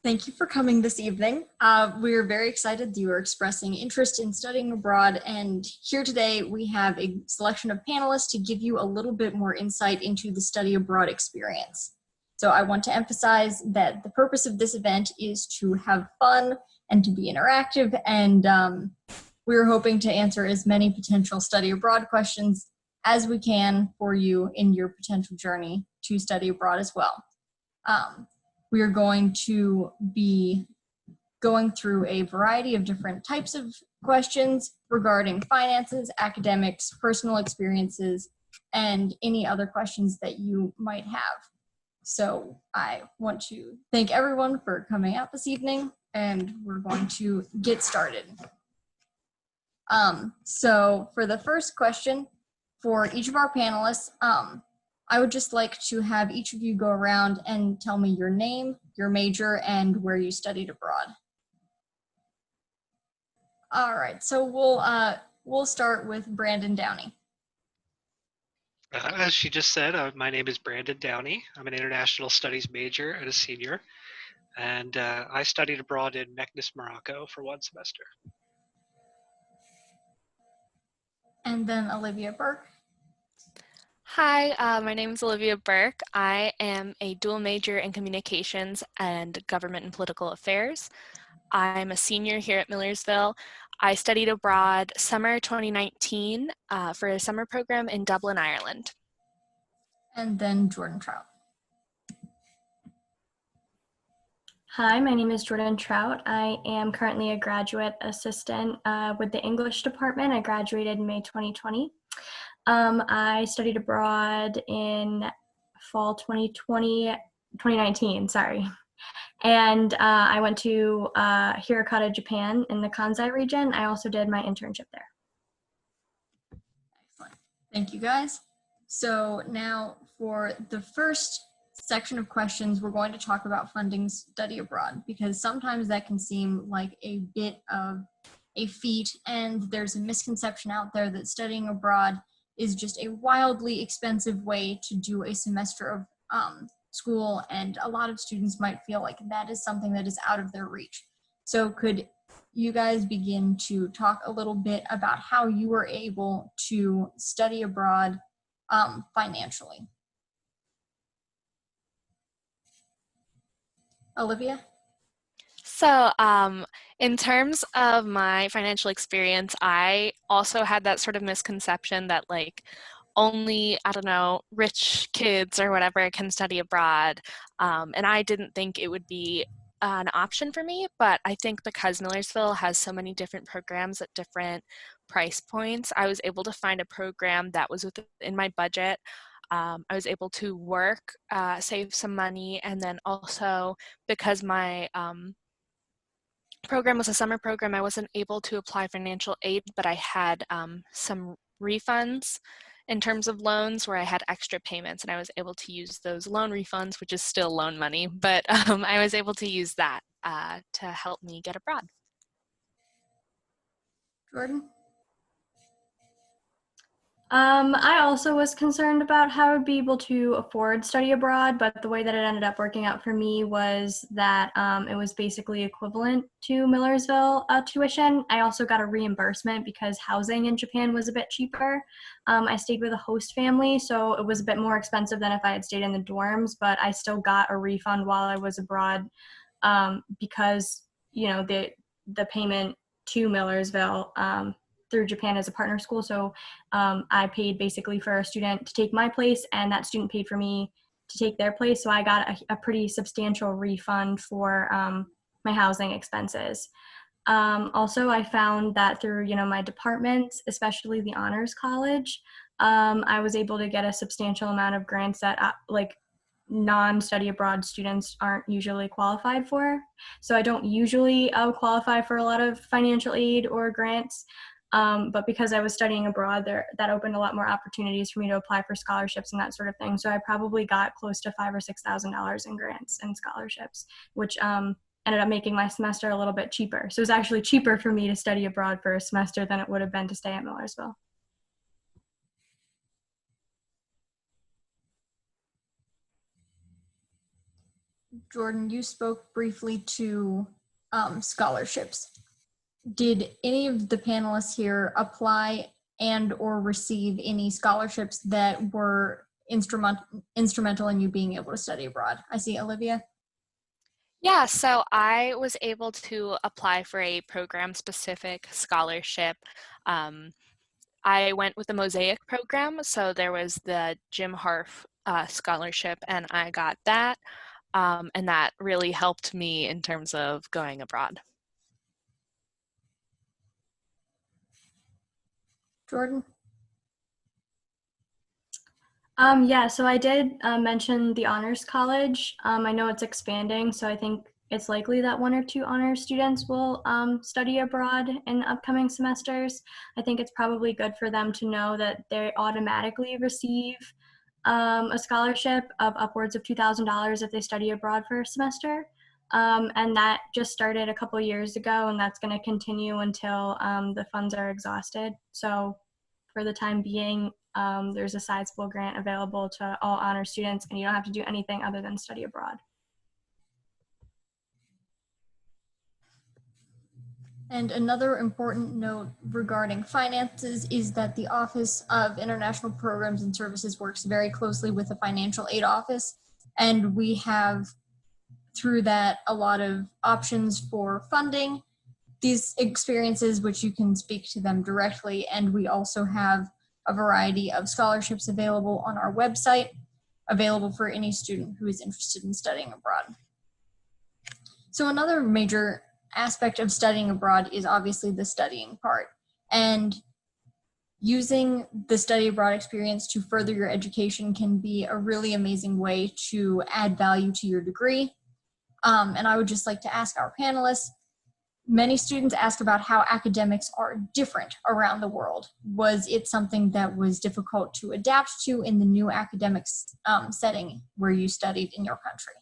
Thank you for coming this evening. We're very excited that you are expressing interest in studying abroad, and here today we have a selection of panelists to give you a little bit more insight into the study abroad experience. So I want to emphasize that the purpose of this event is to have fun and to be interactive, and we're hoping to answer as many potential study abroad questions as we can for you in your potential journey to study abroad as well. We are going to be going through a variety of different types of questions regarding finances, academics, personal experiences, and any other questions that you might have. So I want to thank everyone for coming out this evening, and we're going to get started. So for the first question, for each of our panelists, I would just like to have each of you go around and tell me your name, your major, and where you studied abroad. All right, so we'll start with Brandon Downey. As she just said, my name is Brandon Downey. I'm an international studies major and a senior, and I studied abroad in Meknes, Morocco for 1 semester. And then Olivia Burke. Hi, my name is Olivia Burke. I am a dual major in communications and government and political affairs. I'm a senior here at Millersville. I studied abroad summer 2019 for a summer program in Dublin, Ireland. And then Jordan Trout. Hi, my name is Jordan Trout. I am currently a graduate assistant with the English department. I graduated in May 2020. I studied abroad in fall 2019, sorry. And I went to Hirakata, Japan in the Kansai region. I also did my internship there. Excellent. Thank you, guys. So now for the first section of questions, we're going to talk about funding study abroad, because sometimes that can seem like a bit of a feat, and there's a misconception out there that studying abroad is just a wildly expensive way to do a semester of school, and a lot of students might feel like that is something that is out of their reach. So could you guys begin to talk a little bit about how you were able to study abroad financially? Olivia? So in terms of my financial experience, I also had that sort of misconception that like only, I don't know, rich kids or whatever can study abroad. And I didn't think it would be an option for me, but I think because Millersville has so many different programs at different price points, I was able to find a program that was within my budget. I was able to work, save some money, and then also because my program was a summer program, I wasn't able to apply financial aid, but I had some refunds in terms of loans where I had extra payments, and I was able to use those loan refunds, which is still loan money, but I was able to use that to help me get abroad. Jordan? I also was concerned about how I would be able to afford study abroad, but the way that it ended up working out for me was that it was basically equivalent to Millersville tuition. I also got a reimbursement because housing in Japan was a bit cheaper. I stayed with a host family, so it was a bit more expensive than if I had stayed in the dorms, but I still got a refund while I was abroad because, you know, the payment to Millersville through Japan as a partner school. So I paid basically for a student to take my place, and that student paid for me to take their place. So I got a pretty substantial refund for my housing expenses. Also, I found that through, you know, my departments, especially the honors college, I was able to get a substantial amount of grants that like non-study abroad students aren't usually qualified for. So I don't usually qualify for a lot of financial aid or grants. But because I was studying abroad, that opened a lot more opportunities for me to apply for scholarships and that sort of thing. So I probably got close to $5,000 or $6,000 in grants and scholarships, which ended up making my semester a little bit cheaper. So it was actually cheaper for me to study abroad for a semester than it would have been to stay at Millersville. Jordan, you spoke briefly to scholarships. Did any of the panelists here apply and or receive any scholarships that were instrumental in you being able to study abroad? I see Olivia. Yeah, so I was able to apply for a program-specific scholarship. I went with the Mosaic program, so there was the Jim Harf scholarship, and I got that, and that really helped me in terms of going abroad. Jordan? Yeah, so I did mention the honors college. I know it's expanding, so I think it's likely that 1 or 2 honors students will study abroad in upcoming semesters. I think it's probably good for them to know that they automatically receive a scholarship of upwards of $2,000 if they study abroad for a semester. And that just started a couple years ago, and that's going to continue until the funds are exhausted. So for the time being, there's a sizable grant available to all honor students, and you don't have to do anything other than study abroad. And another important note regarding finances is that the Office of International Programs and Services works very closely with the Financial Aid Office, and we have, through that, a lot of options for funding these experiences, which you can speak to them directly, and we also have a variety of scholarships available on our website, available for any student who is interested in studying abroad. So another major aspect of studying abroad is obviously the studying part, and using the study abroad experience to further your education can be a really amazing way to add value to your degree. And I would just like to ask our panelists, many students ask about how academics are different around the world. Was it something that was difficult to adapt to in the new academics setting where you studied in your country?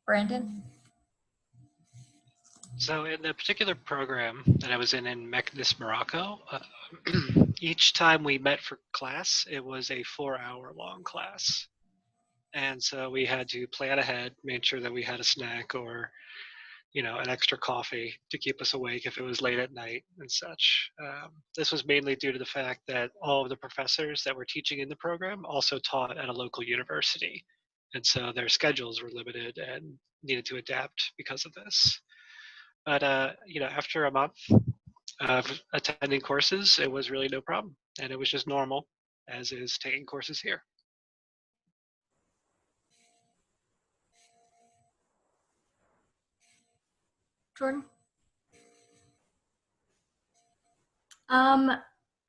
Brandon? So in the particular program that I was in Meknes, Morocco, each time we met for class, it was a 4-hour long class. And so we had to plan ahead, make sure that we had a snack or, an extra coffee to keep us awake if it was late at night and such. This was mainly due to the fact that all of the professors that were teaching in the program also taught at a local university. And so their schedules were limited and needed to adapt because of this. But, after a month of attending courses, it was really no problem. And it was just normal, as is taking courses here. Jordan?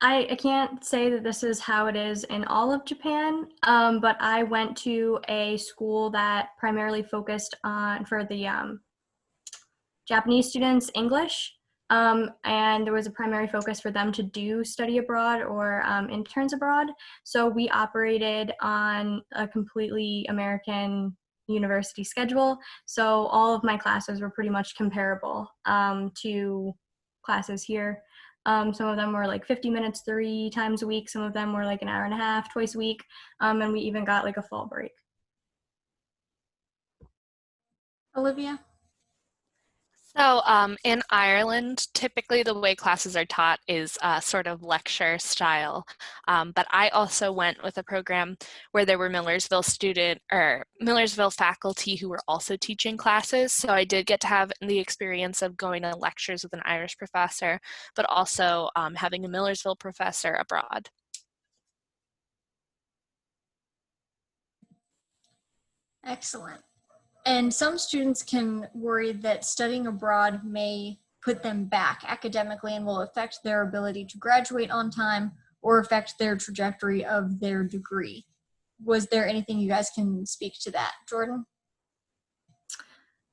I can't say that this is how it is in all of Japan, but I went to a school that primarily focused on, for the Japanese students, English, and there was a primary focus for them to do study abroad or interns abroad. So we operated on a completely American university schedule. So all of my classes were pretty much comparable to classes here. Some of them were like 50 minutes 3 times a week. Some of them were like an hour and a half twice a week. And we even got like a fall break. Olivia? So in Ireland, typically the way classes are taught is sort of lecture style. But I also went with a program where there were Millersville faculty who were also teaching classes. So I did get to have the experience of going to lectures with an Irish professor, but also having a Millersville professor abroad. Excellent. And some students can worry that studying abroad may put them back academically and will affect their ability to graduate on time or affect their trajectory of their degree. Was there anything you guys can speak to that? Jordan?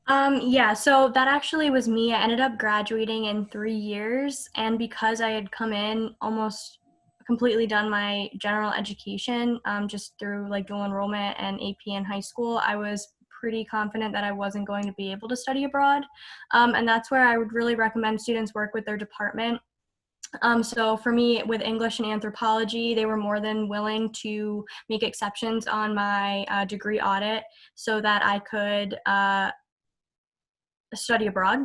Yeah, so that actually was me. I ended up graduating in 3 years, and because I had come in almost completely done my general education just through like dual enrollment and AP in high school, I was pretty confident that I wasn't going to be able to study abroad. And that's where I would really recommend students work with their department So for me, with English and anthropology, they were more than willing to make exceptions on my degree audit so that I could study abroad.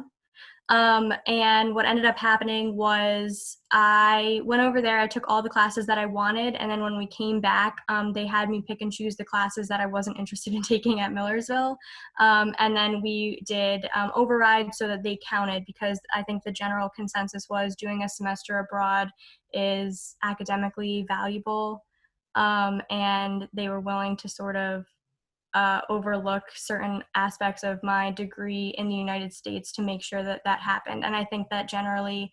And what ended up happening was I went over there, I took all the classes that I wanted, and then when we came back, they had me pick and choose the classes that I wasn't interested in taking at Millersville. And then we did override so that they counted, because I think the general consensus was doing a semester abroad is academically valuable. And they were willing to sort of overlook certain aspects of my degree in the United States to make sure that that happened. And I think that generally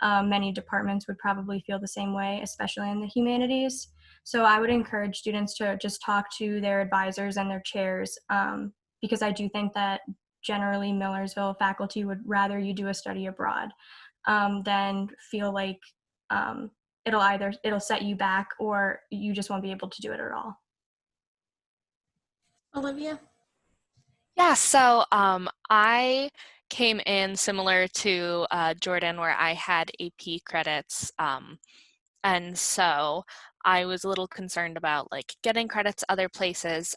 many departments would probably feel the same way, especially in the humanities. So I would encourage students to just talk to their advisors and their chairs, because I do think that generally Millersville faculty would rather you do a study abroad than feel like it'll set you back or you just won't be able to do it at all. Olivia? Yeah, so I came in similar to Jordan, where I had AP credits, and so I was a little concerned about like getting credits other places.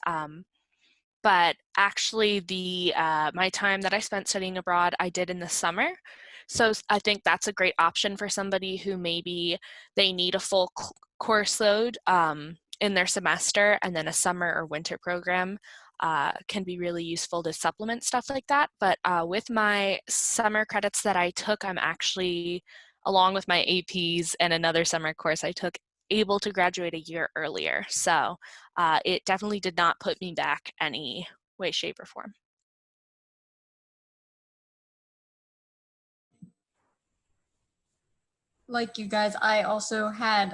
But actually, the my time that I spent studying abroad, I did in the summer. So I think that's a great option for somebody who maybe they need a full course load in their semester, and then a summer or winter program can be really useful to supplement stuff like that. But with my summer credits that I took, I'm actually, along with my APs and another summer course I took, able to graduate a year earlier. So it definitely did not put me back any way, shape, or form. Like you guys, I also had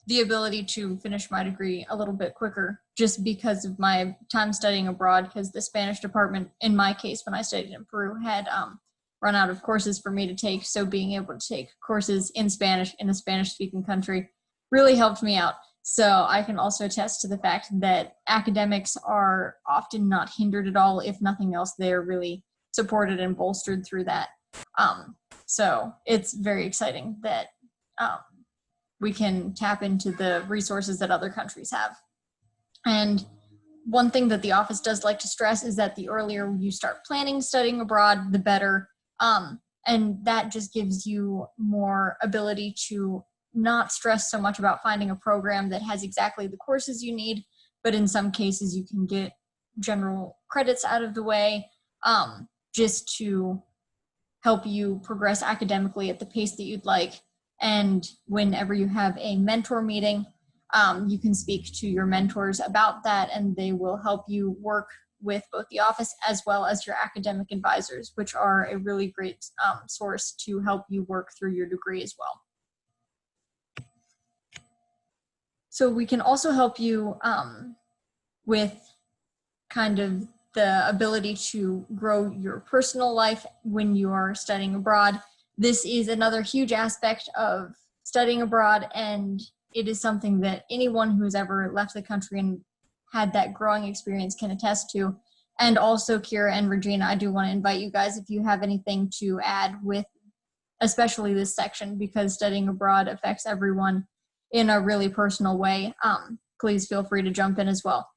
the ability to finish my degree a little bit quicker just because of my time studying abroad, because the Spanish department, in my case, when I studied in Peru, had run out of courses for me to take. So being able to take courses in Spanish in a Spanish-speaking country really helped me out. So I can also attest to the fact that academics are often not hindered at all. If nothing else, they're really supported and bolstered through that. So it's very exciting that we can tap into the resources that other countries have. And one thing that the office does like to stress is that the earlier you start planning studying abroad, the better. And that just gives you more ability to not stress so much about finding a program that has exactly the courses you need, but in some cases you can get general credits out of the way just to help you progress academically at the pace that you'd like. And whenever you have a mentor meeting, you can speak to your mentors about that, and they will help you work with both the office as well as your academic advisors, which are a really great source to help you work through your degree as well. So we can also help you with kind of the ability to grow your personal life when you are studying abroad. This is another huge aspect of studying abroad, and it is something that anyone who has ever left the country and had that growing experience can attest to. And also, Kira and Regina, I do want to invite you guys if you have anything to add with especially this section, because studying abroad affects everyone in a really personal way. Please feel free to jump in as well.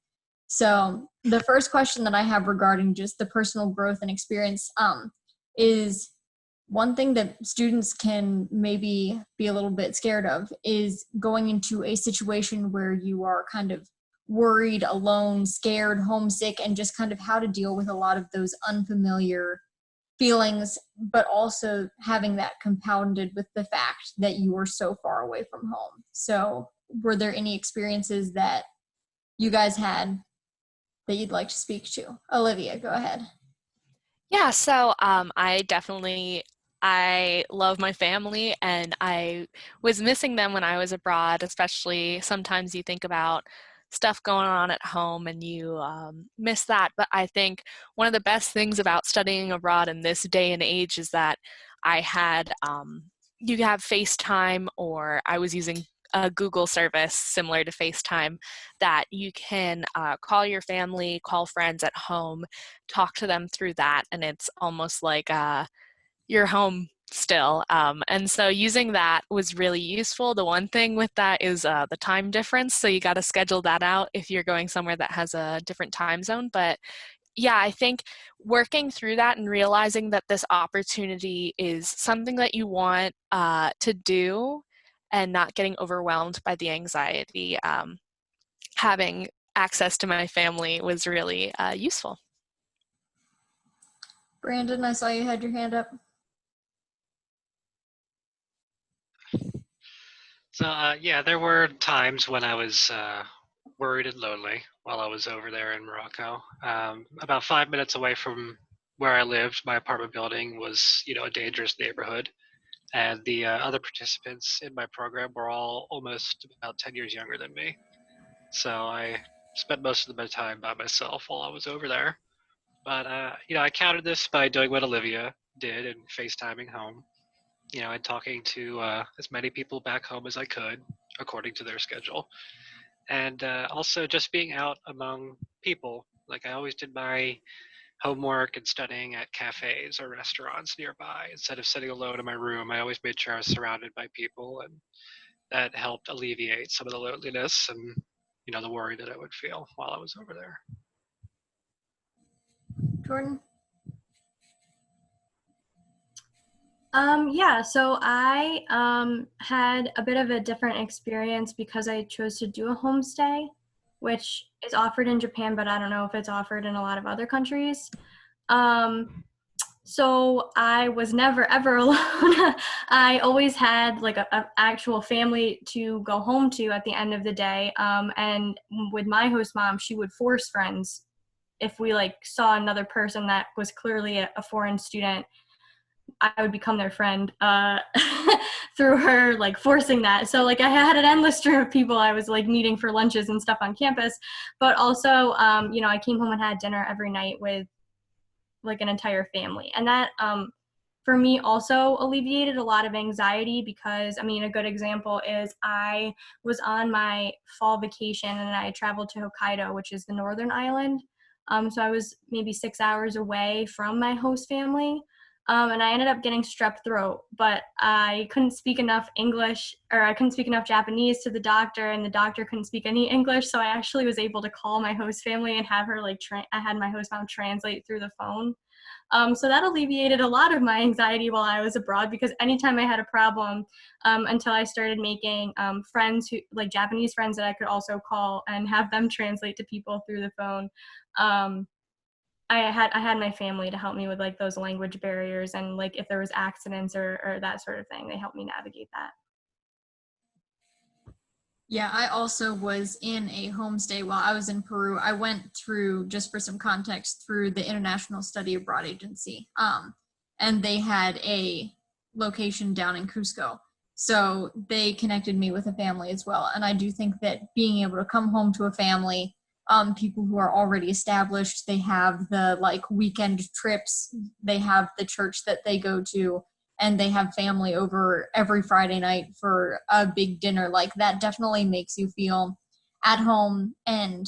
So the first question that I have regarding just the personal growth and experience is one thing that students can maybe be a little bit scared of is going into a situation where you are kind of worried, alone, scared, homesick, and just kind of how to deal with a lot of those unfamiliar feelings, but also having that compounded with the fact that you are so far away from home. So were there any experiences that you guys had that you'd like to speak to? Olivia, go ahead. Yeah, so I love my family, and I was missing them when I was abroad, especially sometimes you think about stuff going on at home and you miss that. But I think one of the best things about studying abroad in this day and age is that I had, you have FaceTime, or I was using a Google service similar to FaceTime that you can call your family, call friends at home, talk to them through that, and it's almost like you're home still. And so using that was really useful. The one thing with that is the time difference. So you got to schedule that out if you're going somewhere that has a different time zone. But yeah, I think working through that and realizing that this opportunity is something that you want to do and not getting overwhelmed by the anxiety, having access to my family was really useful. Brandon, I saw you had your hand up. So yeah, there were times when I was worried and lonely while I was over there in Morocco. About 5 minutes away from where I lived, my apartment building was, a dangerous neighborhood, and the other participants in my program were all almost about 10 years younger than me. So I spent most of my time by myself while I was over there. But I countered this by doing what Olivia did and FaceTiming home, and talking to as many people back home as I could according to their schedule. And also just being out among people. Like I always did my homework and studying at cafes or restaurants nearby instead of sitting alone in my room. I always made sure I was surrounded by people, and that helped alleviate some of the loneliness and the worry that I would feel while I was over there. Jordan? Yeah, so I had a bit of a different experience because I chose to do a homestay, which is offered in Japan, but I don't know if it's offered in a lot of other countries. So I was never ever alone. I always had like a actual family to go home to at the end of the day. And with my host mom, she would force friends if we like saw another person that was clearly a foreign student. I would become their friend through her like forcing that. So like I had an endless stream of people I was like meeting for lunches and stuff on campus, but also I came home and had dinner every night with like an entire family, and that for me also alleviated a lot of anxiety because a good example is I was on my fall vacation and I traveled to Hokkaido, which is the northern island. So I was maybe 6 hours away from my host family. And I ended up getting strep throat, but I couldn't speak enough English, or I couldn't speak enough Japanese to the doctor, and the doctor couldn't speak any English. So I actually was able to call my host family and have her I had my host mom translate through the phone. So that alleviated a lot of my anxiety while I was abroad, because anytime I had a problem, until I started making friends who like Japanese friends that I could also call and have them translate to people through the phone. I had my family to help me with like those language barriers, and like if there was accidents or that sort of thing, they helped me navigate that. Yeah, I also was in a homestay while I was in Peru. I went through, just for some context, through the International Study Abroad Agency, and they had a location down in Cusco. So they connected me with a family as well. And I do think that being able to come home to a family, people who are already established, they have the like weekend trips, they have the church that they go to, and they have family over every Friday night for a big dinner. Like that definitely makes you feel at home, and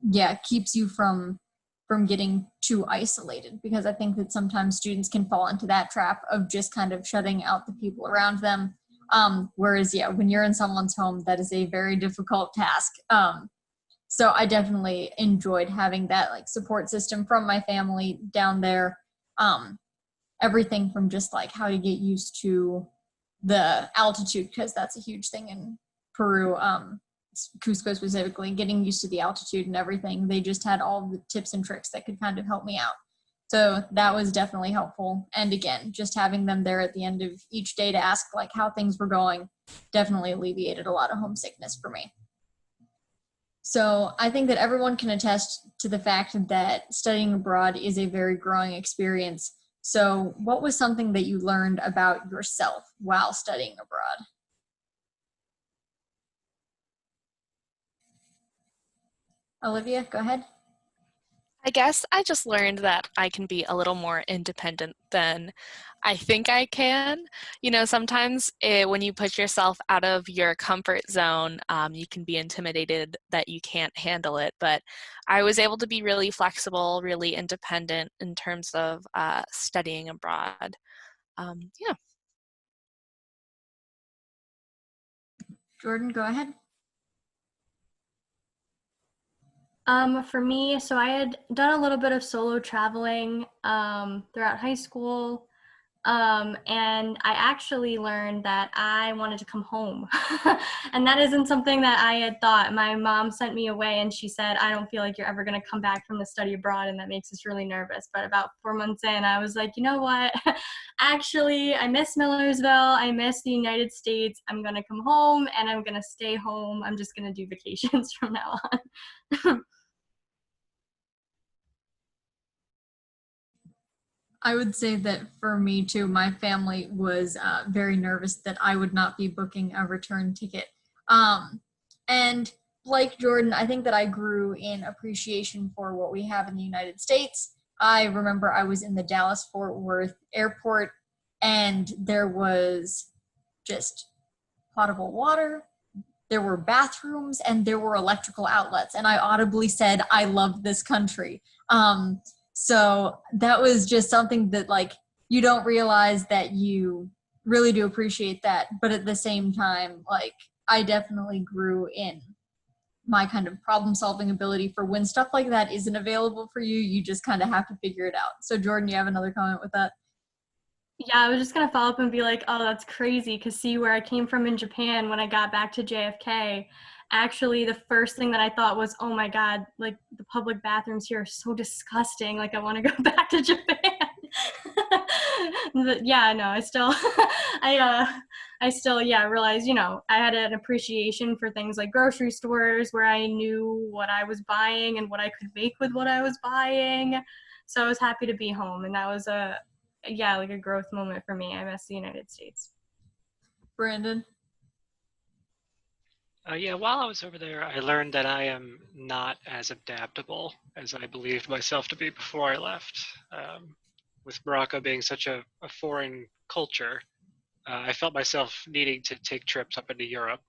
yeah, keeps you from getting too isolated, because I think that sometimes students can fall into that trap of just kind of shutting out the people around them. Whereas yeah, when you're in someone's home, that is a very difficult task. So I definitely enjoyed having that like support system from my family down there. Everything from just like how to get used to the altitude, because that's a huge thing in Peru, Cusco specifically, getting used to the altitude and everything. They just had all the tips and tricks that could kind of help me out. So that was definitely helpful. And again, just having them there at the end of each day to ask like how things were going definitely alleviated a lot of homesickness for me. So I think that everyone can attest to the fact that studying abroad is a very growing experience. So what was something that you learned about yourself while studying abroad? Olivia, go ahead. I guess I just learned that I can be a little more independent than I think I can. Sometimes when you put yourself out of your comfort zone, you can be intimidated that you can't handle it. But I was able to be really flexible, really independent in terms of studying abroad. Yeah. Jordan, go ahead. For me, so I had done a little bit of solo traveling throughout high school. And I actually learned that I wanted to come home. And that isn't something that I had thought. My mom sent me away and she said, I don't feel like you're ever going to come back from the study abroad, and that makes us really nervous. But about 4 months in, I was like, you know what? Actually, I miss Millersville. I miss the United States. I'm going to come home and I'm going to stay home. I'm just going to do vacations from now on. I would say that for me too, my family was very nervous that I would not be booking a return ticket. And like Jordan, I think that I grew in appreciation for what we have in the United States. I remember I was in the Dallas-Fort Worth airport and there was just potable water, there were bathrooms, and there were electrical outlets. And I audibly said, I love this country. So that was just something that like you don't realize that you really do appreciate that. But at the same time, like I definitely grew in my kind of problem solving ability for when stuff like that isn't available for you, you just kind of have to figure it out. So Jordan, you have another comment with that? Yeah, I was just gonna follow up and be like, oh, that's crazy. Cause see, where I came from in Japan, when I got back to JFK, actually the first thing that I thought was, oh my God, like the public bathrooms here are so disgusting. Like I want to go back to Japan. But yeah, no, I still, I still, yeah, realized, you know, I had an appreciation for things like grocery stores where I knew what I was buying and what I could make with what I was buying. So I was happy to be home, and that was yeah, like a growth moment for me. I miss the United States. Brandon? Yeah, while I was over there, I learned that I am not as adaptable as I believed myself to be before I left. With Morocco being such a foreign culture, I felt myself needing to take trips up into Europe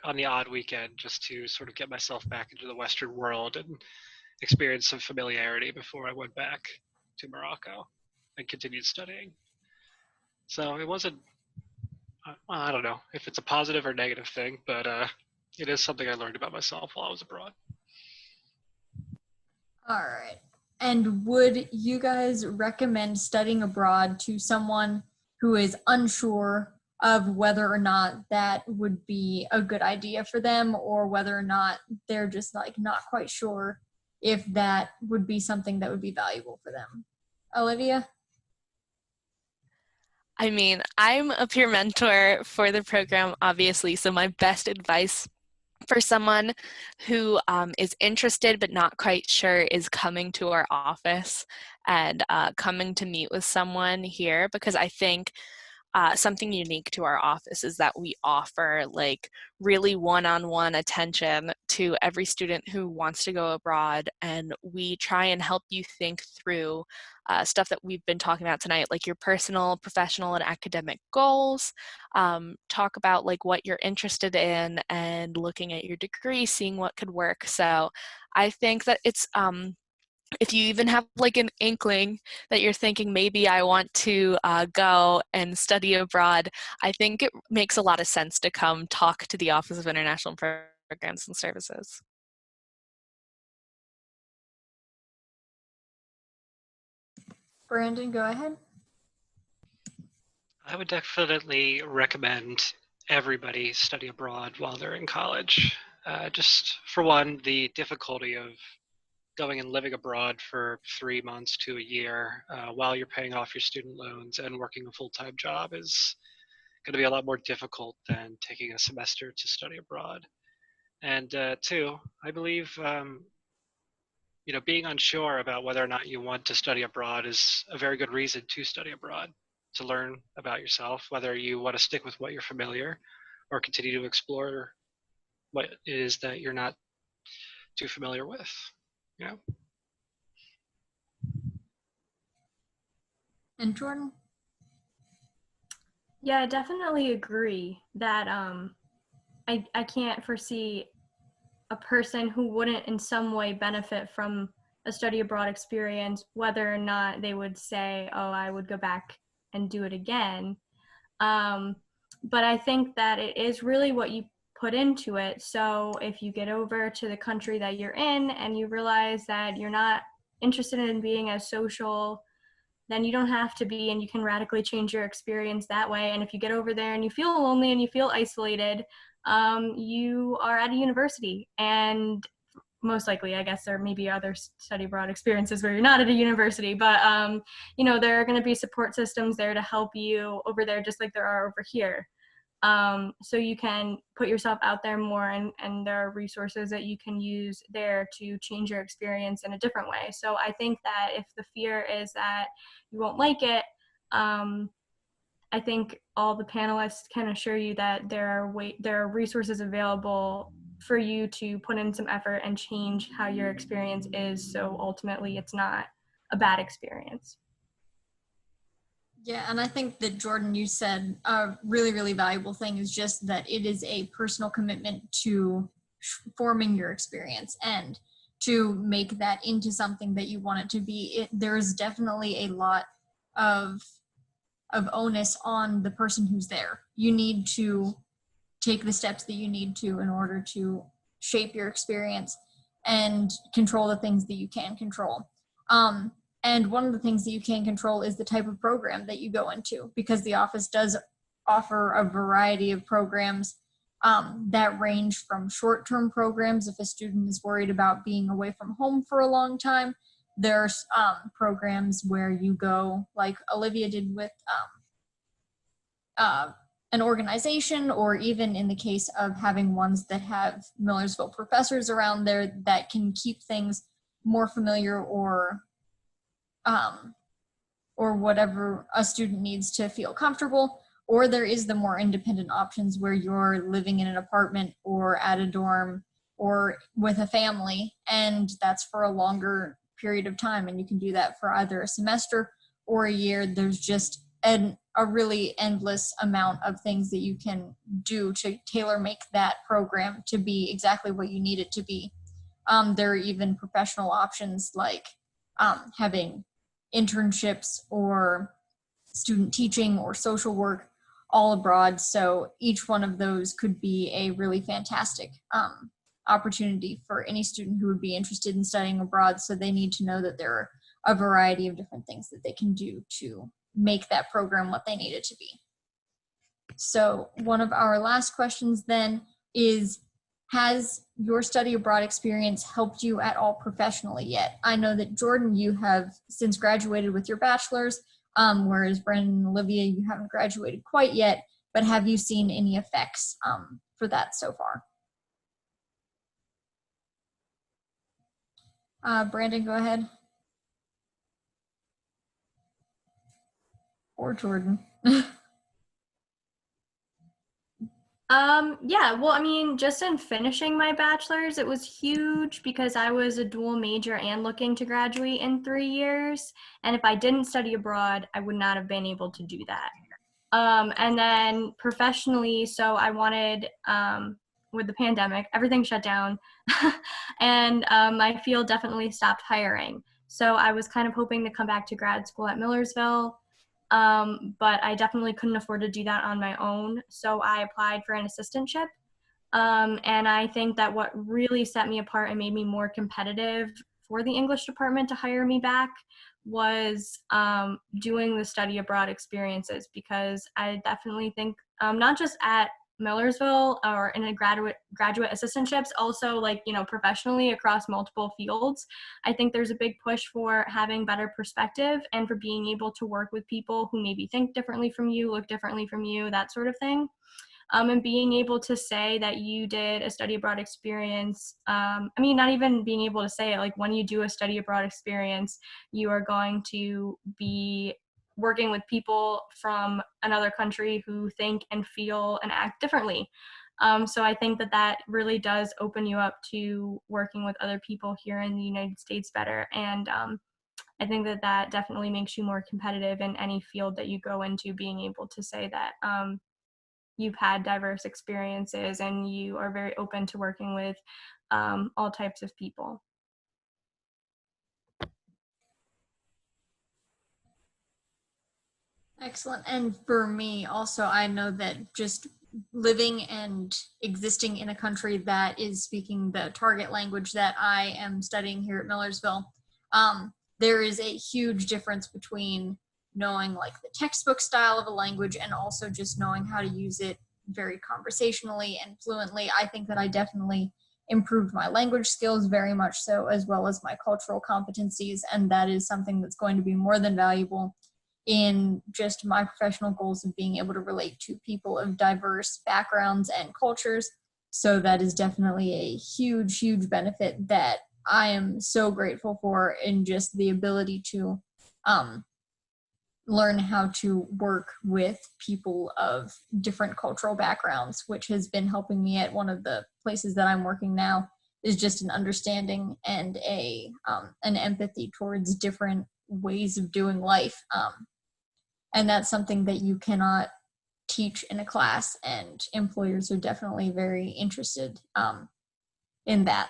on the odd weekend just to sort of get myself back into the Western world and experience some familiarity before I went back to Morocco and continued studying. So it wasn't, I don't know if it's a positive or negative thing, but it is something I learned about myself while I was abroad. All right. And would you guys recommend studying abroad to someone who is unsure of whether or not that would be a good idea for them, or whether or not they're just like not quite sure if that would be something that would be valuable for them? Olivia? I mean, I'm a peer mentor for the program, obviously, so my best advice for someone who is interested but not quite sure is coming to our office and coming to meet with someone here, because I think something unique to our office is that we offer like really one-on-one attention to every student who wants to go abroad, and we try and help you think through stuff that we've been talking about tonight, like your personal, professional, and academic goals. Talk about like what you're interested in and looking at your degree, seeing what could work. So I think that it's if you even have like an inkling that you're thinking maybe I want to go and study abroad, I think it makes a lot of sense to come talk to the Office of International Programs and Services. Brandon, go ahead. I would definitely recommend everybody study abroad while they're in college. Just for one, the difficulty of going and living abroad for 3 months to a year while you're paying off your student loans and working a full-time job is going to be a lot more difficult than taking a semester to study abroad. And two, I believe being unsure about whether or not you want to study abroad is a very good reason to study abroad, to learn about yourself, whether you want to stick with what you're familiar or continue to explore what it is that you're not too familiar with. You know? And Jordan? Yeah, I definitely agree that I can't foresee a person who wouldn't in some way benefit from a study abroad experience, whether or not they would say, oh, I would go back and do it again. But I think that it is really what you put into it. So if you get over to the country that you're in and you realize that you're not interested in being as social, then you don't have to be, and you can radically change your experience that way. And if you get over there and you feel lonely and you feel isolated, you are at a university, and most likely, I guess, there may be other study abroad experiences where you're not at a university, but there are going to be support systems there to help you over there, just like there are over here. So you can put yourself out there more, and there are resources that you can use there to change your experience in a different way. So I think that if the fear is that you won't like it, I think all the panelists can assure you that there are resources available for you to put in some effort and change how your experience is, so ultimately it's not a bad experience. Yeah, and I think that, Jordan, you said a really, really valuable thing is just that it is a personal commitment to forming your experience and to make that into something that you want it to be. There's definitely a lot of onus on the person who's there. You need to take the steps that you need to in order to shape your experience and control the things that you can control. And one of the things that you can control is the type of program that you go into, because the office does offer a variety of programs that range from short-term programs if a student is worried about being away from home for a long time. There's programs where you go, like Olivia did with an organization, or even in the case of having ones that have Millersville professors around there that can keep things more familiar, or whatever a student needs to feel comfortable. Or there is the more independent options where you're living in an apartment or at a dorm or with a family, and that's for a longer period of time, and you can do that for either a semester or a year. There's just a really endless amount of things that you can do to tailor make that program to be exactly what you need it to be. There are even professional options like having internships or student teaching or social work all abroad. So each one of those could be a really fantastic opportunity for any student who would be interested in studying abroad. So they need to know that there are a variety of different things that they can do to make that program what they need it to be. So one of our last questions then is, has your study abroad experience helped you at all professionally yet? I know that, Jordan, you have since graduated with your bachelor's, whereas Brandon and Olivia, you haven't graduated quite yet, but have you seen any effects for that so far? Brandon, go ahead. Or Jordan. Yeah, well, I mean, just in finishing my bachelor's, it was huge because I was a dual major and looking to graduate in 3 years. And if I didn't study abroad, I would not have been able to do that. And then professionally, so I wanted, with the pandemic, everything shut down, and my field definitely stopped hiring. So I was kind of hoping to come back to grad school at Millersville. But I definitely couldn't afford to do that on my own. So I applied for an assistantship. And I think that what really set me apart and made me more competitive for the English department to hire me back was doing the study abroad experiences, because I definitely think not just at Millersville or in a graduate assistantships, also professionally across multiple fields. I think there's a big push for having better perspective and for being able to work with people who maybe think differently from you, look differently from you, that sort of thing. And being able to say that you did a study abroad experience, not even being able to say it, like when you do a study abroad experience, you are going to be working with people from another country who think and feel and act differently. So I think that really does open you up to working with other people here in the United States better. And I think that definitely makes you more competitive in any field that you go into, being able to say that you've had diverse experiences and you are very open to working with all types of people. Excellent. And for me also, I know that just living and existing in a country that is speaking the target language that I am studying here at Millersville, there is a huge difference between knowing like the textbook style of a language and also just knowing how to use it very conversationally and fluently. I think that I definitely improved my language skills very much so, as well as my cultural competencies, and that is something that's going to be more than valuable in just my professional goals of being able to relate to people of diverse backgrounds and cultures. So that is definitely a huge, huge benefit that I am so grateful for, in just the ability to learn how to work with people of different cultural backgrounds, which has been helping me at one of the places that I'm working now, is just an understanding and an empathy towards different ways of doing life. And that's something that you cannot teach in a class, and employers are definitely very interested in that.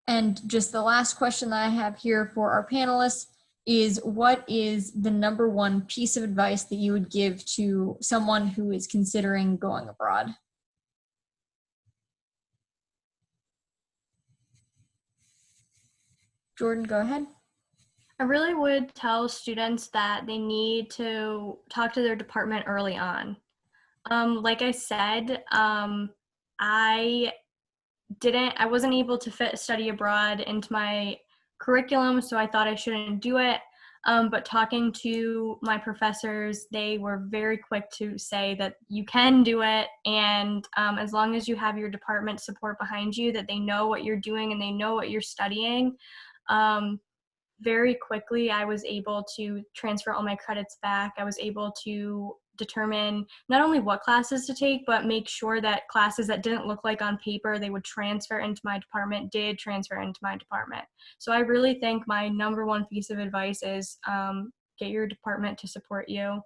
And just the last question that I have here for our panelists is, what is the number one piece of advice that you would give to someone who is considering going abroad? Jordan, go ahead. I really would tell students that they need to talk to their department early on. Like I said, I wasn't able to fit study abroad into my curriculum, so I thought I shouldn't do it. But talking to my professors, they were very quick to say that you can do it, and as long as you have your department support behind you, that they know what you're doing and they know what you're studying. Very quickly, I was able to transfer all my credits back. I was able to determine not only what classes to take, but make sure that classes that didn't look like on paper they would transfer into my department did transfer into my department. So I really think my number one piece of advice is get your department to support you.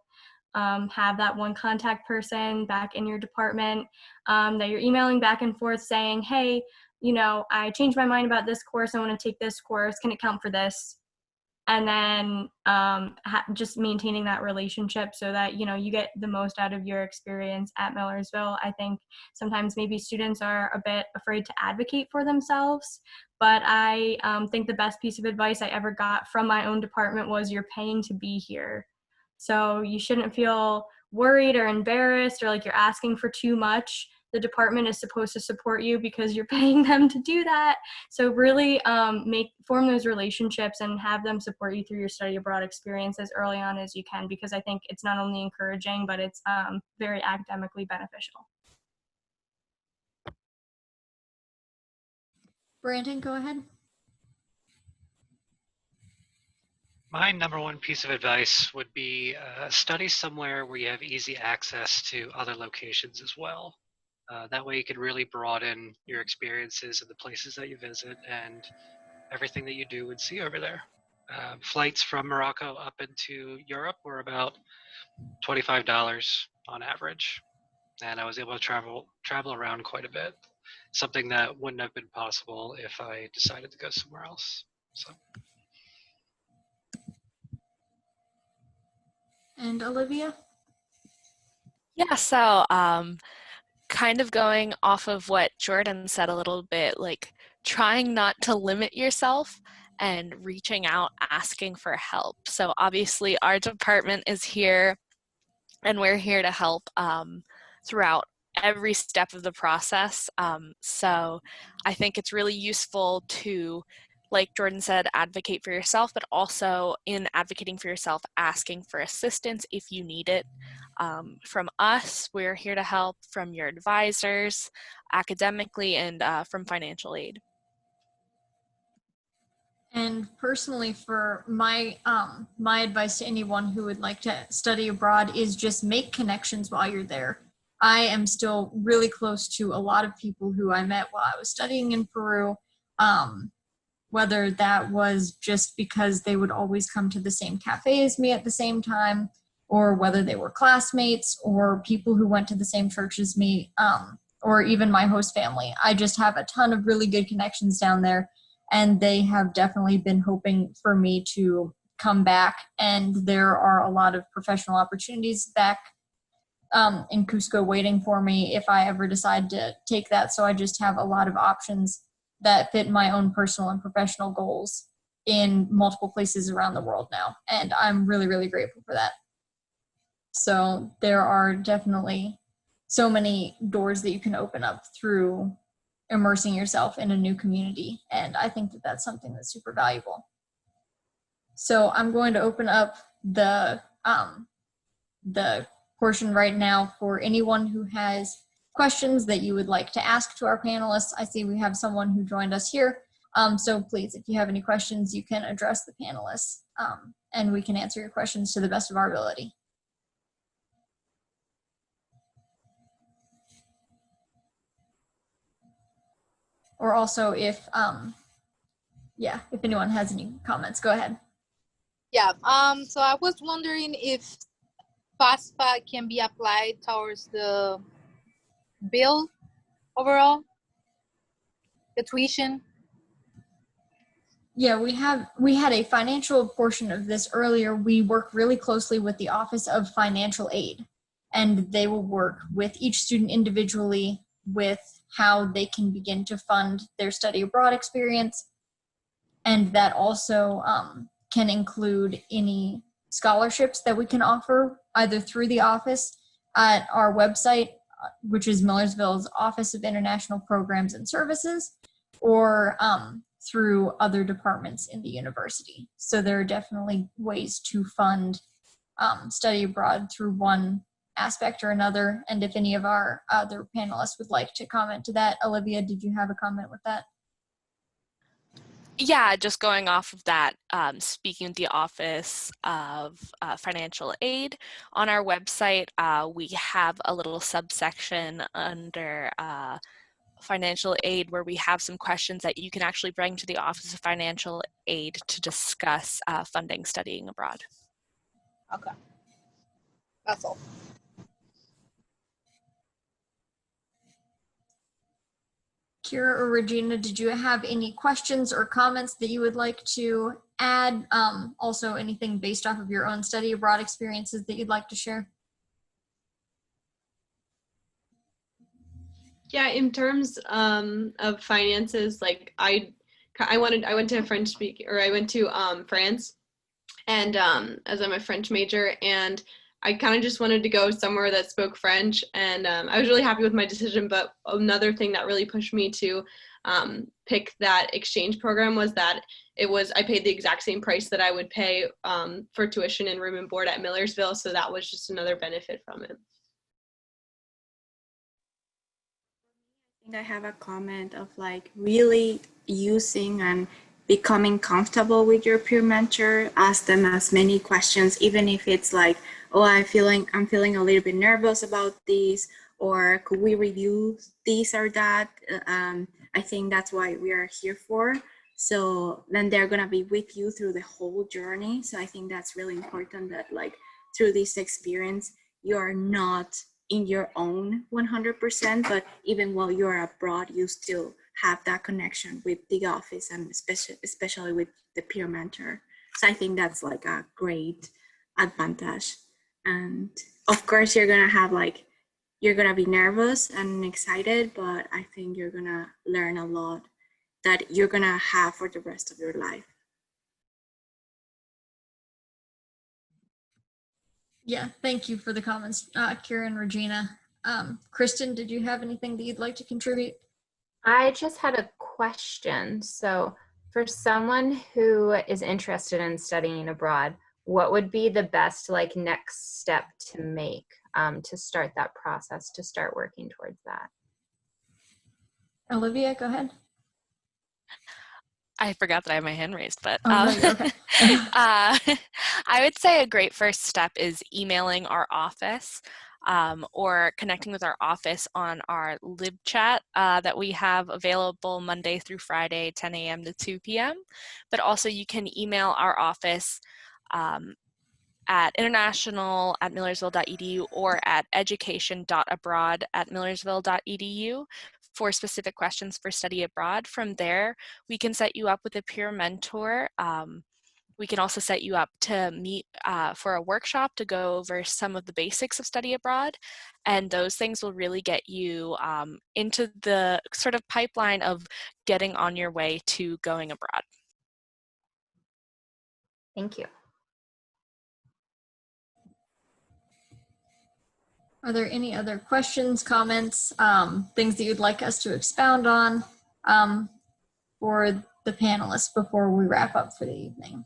Have that one contact person back in your department that you're emailing back and forth saying, hey, I changed my mind about this course. I want to take this course. Can it count for this? And then just maintaining that relationship so that, you get the most out of your experience at Millersville. I think sometimes maybe students are a bit afraid to advocate for themselves, but I think the best piece of advice I ever got from my own department was, you're paying to be here. So you shouldn't feel worried or embarrassed or like you're asking for too much. The department is supposed to support you because you're paying them to do that. So really form those relationships and have them support you through your study abroad experience as early on as you can, because I think it's not only encouraging, but it's very academically beneficial. Brandon, go ahead. My number one piece of advice would be study somewhere where you have easy access to other locations as well. That way you can really broaden your experiences of the places that you visit and everything that you do and see over there. Flights from Morocco up into Europe were about $25 on average, and I was able to travel around quite a bit, something that wouldn't have been possible if I decided to go somewhere else. So. And Olivia? Yeah, so kind of going off of what Jordan said a little bit, like trying not to limit yourself and reaching out, asking for help. So obviously our department is here and we're here to help throughout every step of the process. So I think it's really useful to, like Jordan said, advocate for yourself, but also in advocating for yourself, asking for assistance if you need it. From us, we're here to help, from your advisors, academically, and from financial aid. And personally, for my advice to anyone who would like to study abroad is just make connections while you're there. I am still really close to a lot of people who I met while I was studying in Peru, whether that was just because they would always come to the same cafe as me at the same time, or whether they were classmates or people who went to the same church as me, or even my host family. I just have a ton of really good connections down there, and they have definitely been hoping for me to come back, and there are a lot of professional opportunities back in Cusco waiting for me if I ever decide to take that. So I just have a lot of options that fit my own personal and professional goals in multiple places around the world now. And I'm really, really grateful for that. So there are definitely so many doors that you can open up through immersing yourself in a new community. And I think that that's something that's super valuable. So I'm going to open up the portion right now for anyone who has questions that you would like to ask to our panelists. I see we have someone who joined us here. So please, if you have any questions, you can address the panelists and we can answer your questions to the best of our ability. Or also if anyone has any comments, go ahead. Yeah, so I was wondering if FAFSA can be applied towards the bill overall, the tuition. Yeah, we had a financial portion of this earlier. We work really closely with the Office of Financial Aid, and they will work with each student individually with how they can begin to fund their study abroad experience. And that also can include any scholarships that we can offer either through the office at our website, which is Millersville's Office of International Programs and Services, or through other departments in the university. So there are definitely ways to fund study abroad through one aspect or another. And if any of our other panelists would like to comment to that, Olivia, did you have a comment with that? Yeah, just going off of that, speaking with the Office of Financial Aid, on our website, we have a little subsection under financial aid where we have some questions that you can actually bring to the Office of Financial Aid to discuss funding studying abroad. Okay, that's all. Kira or Regina, did you have any questions or comments that you would like to add? Also, anything based off of your own study abroad experiences that you'd like to share? Yeah, in terms of finances, like I went to France, and as I'm a French major, and I kind of just wanted to go somewhere that spoke French, and I was really happy with my decision. But another thing that really pushed me to pick that exchange program was that I paid the exact same price that I would pay for tuition and room and board at Millersville, so that was just another benefit from it. I have a comment of like really using and becoming comfortable with your peer mentor. Ask them as many questions, even if it's like, oh, I'm feeling a little bit nervous about this, or could we review this or that? I think that's why we are here for. So then they're gonna be with you through the whole journey. So I think that's really important that like through this experience, you are not in your own 100%, but even while you're abroad, you still have that connection with the office and especially with the peer mentor. So I think that's like a great advantage. And of course, you're gonna be nervous and excited, but I think you're gonna learn a lot that you're gonna have for the rest of your life. Yeah, thank you for the comments, Kira and Regina. Kristen, did you have anything that you'd like to contribute? I just had a question. So for someone who is interested in studying abroad, what would be the best like next step to make to start that process, to start working towards that? Olivia, go ahead. I forgot that I have my hand raised, but No, you're okay. I would say a great first step is emailing our office or connecting with our office on our lib chat that we have available Monday through Friday, 10 a.m. to 2 p.m. But also you can email our office at international@millersville.edu or at education.abroad@millersville.edu for specific questions for study abroad. From there, we can set you up with a peer mentor we can also set you up to meet for a workshop to go over some of the basics of study abroad. And those things will really get you into the sort of pipeline of getting on your way to going abroad. Thank you. Are there any other questions, comments, things that you'd like us to expound on for the panelists before we wrap up for the evening?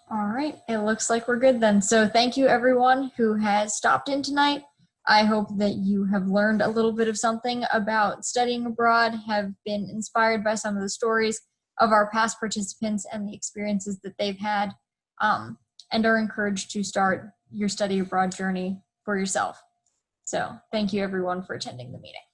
All right, it looks like we're good then. So thank you everyone who has stopped in tonight. I hope that you have learned a little bit of something about studying abroad, have been inspired by some of the stories of our past participants and the experiences that they've had, and are encouraged to start your study abroad journey for yourself. So thank you everyone for attending the meeting.